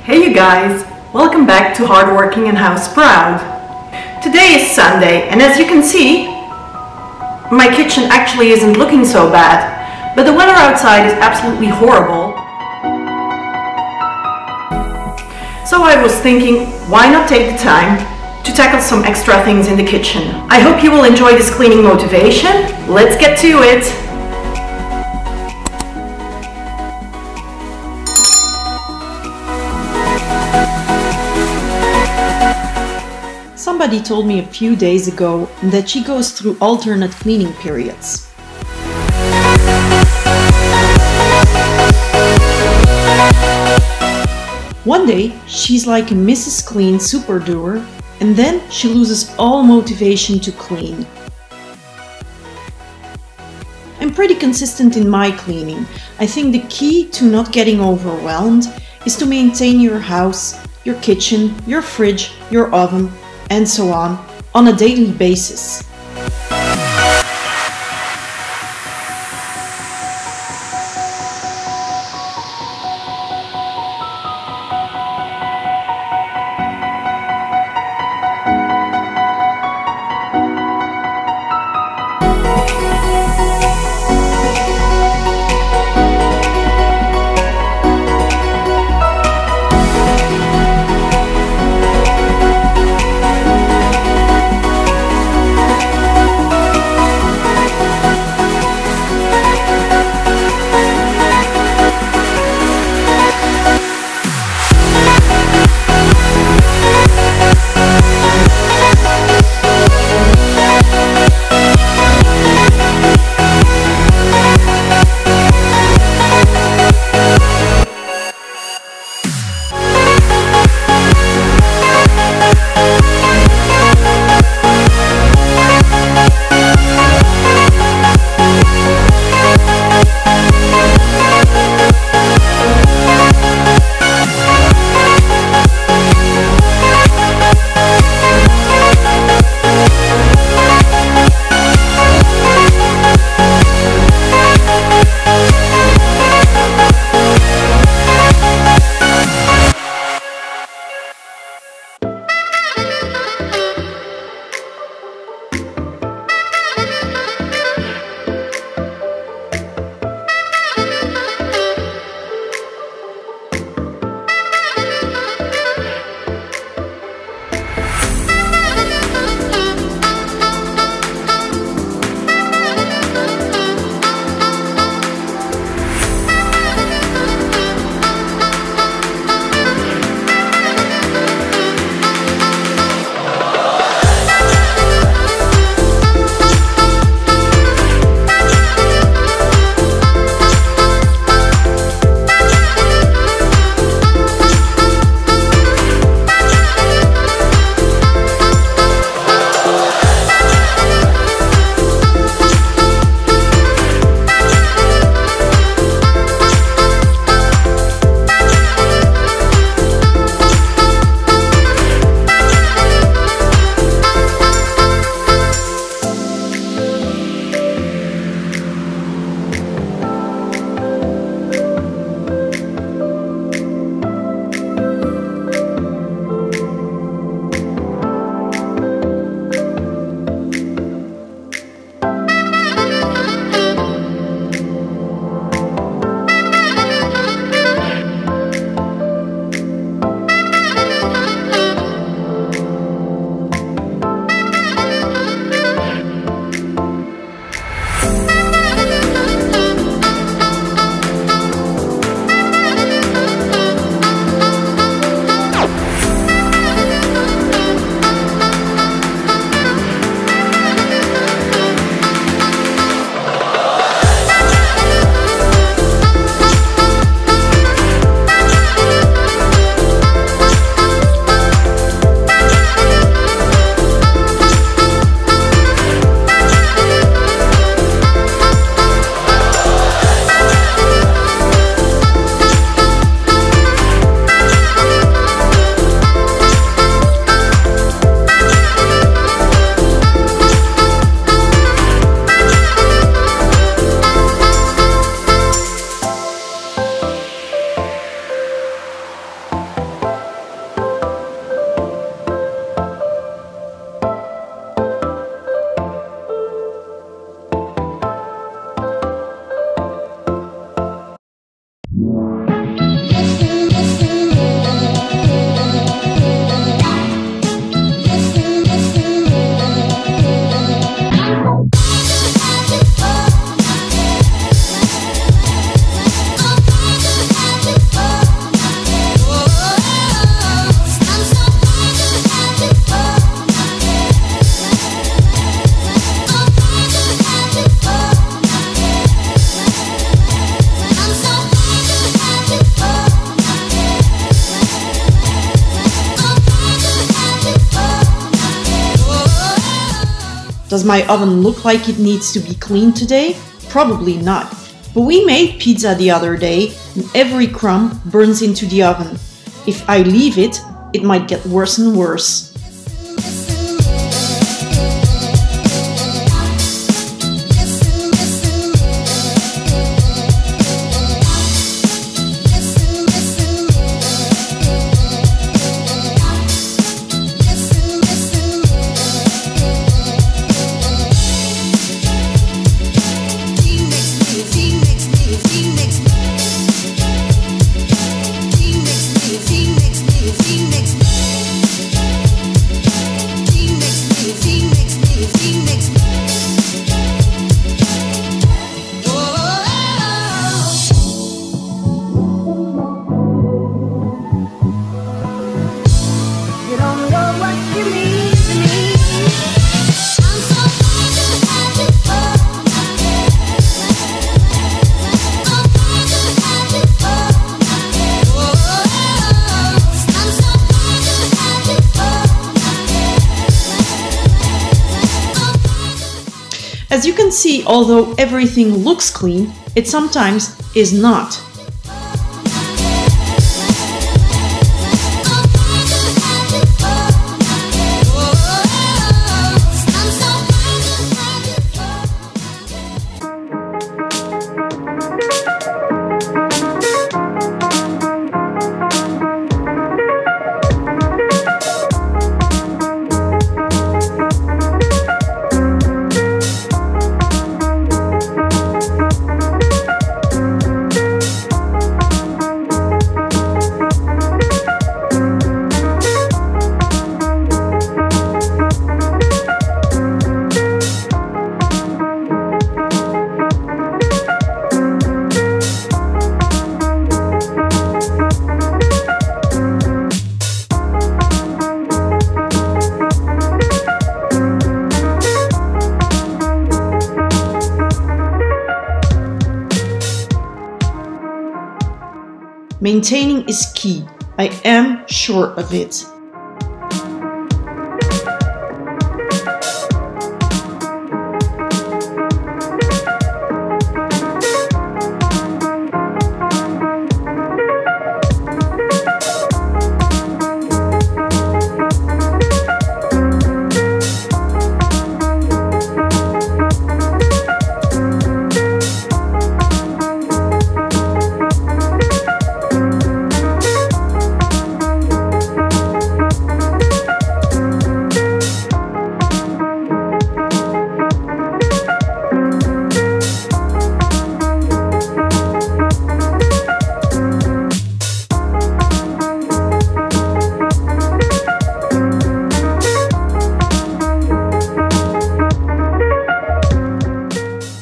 Hey you guys, welcome back to Hardworking and House Proud. Today is Sunday and as you can see, my kitchen actually isn't looking so bad, but the weather outside is absolutely horrible. So I was thinking, why not take the time to tackle some extra things in the kitchen. I hope you will enjoy this cleaning motivation. Let's get to it! Somebody told me a few days ago that she goes through alternate cleaning periods. One day she's like a Mrs. Clean super doer, and then she loses all motivation to clean. I'm pretty consistent in my cleaning. I think the key to not getting overwhelmed is to maintain your house, your kitchen, your fridge, your oven, and so on a daily basis. Does my oven look like it needs to be cleaned today? Probably not. But we made pizza the other day and every crumb burns into the oven. If I leave it, it might get worse and worse. As you can see, although everything looks clean, it sometimes is not. Maintaining is key. I am sure of it.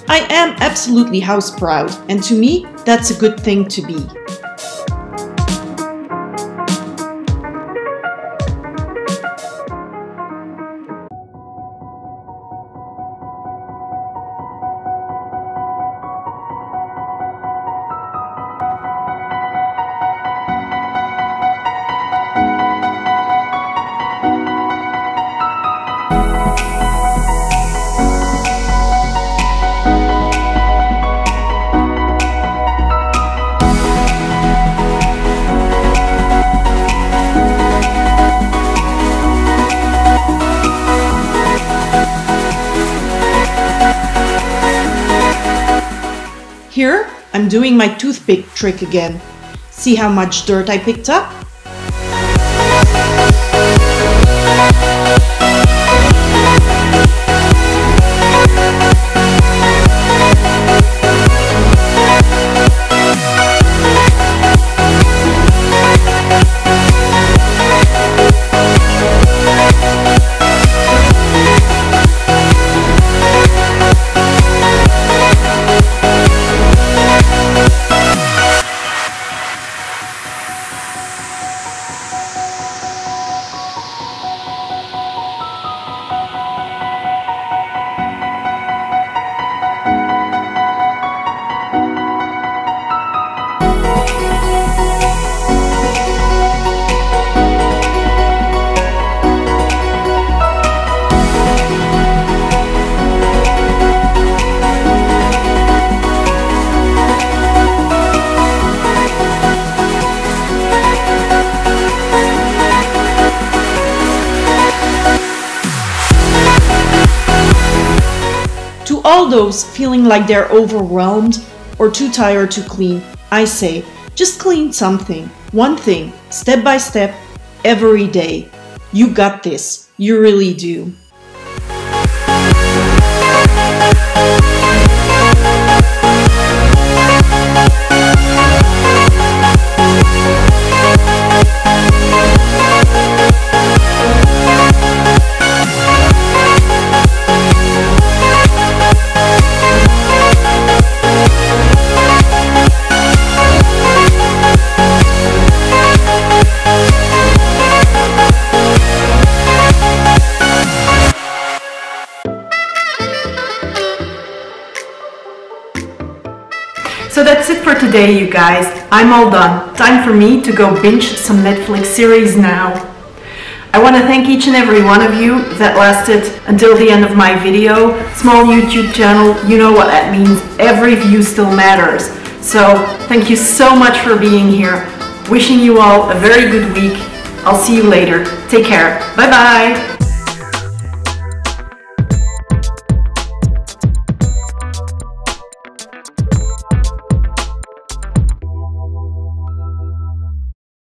I am absolutely house proud, and to me, that's a good thing to be. Here, I'm doing my toothpick trick again. See how much dirt I picked up? those feeling like they're overwhelmed or too tired to clean, I say, just clean something, one thing, step by step, every day. You got this. You really do. So that's it for today, you guys. I'm all done. Time for me to go binge some Netflix series now. I want to thank each and every one of you that lasted until the end of my video. Small YouTube channel, you know what that means. Every view still matters. So thank you so much for being here. Wishing you all a very good week. I'll see you later. Take care. Bye bye.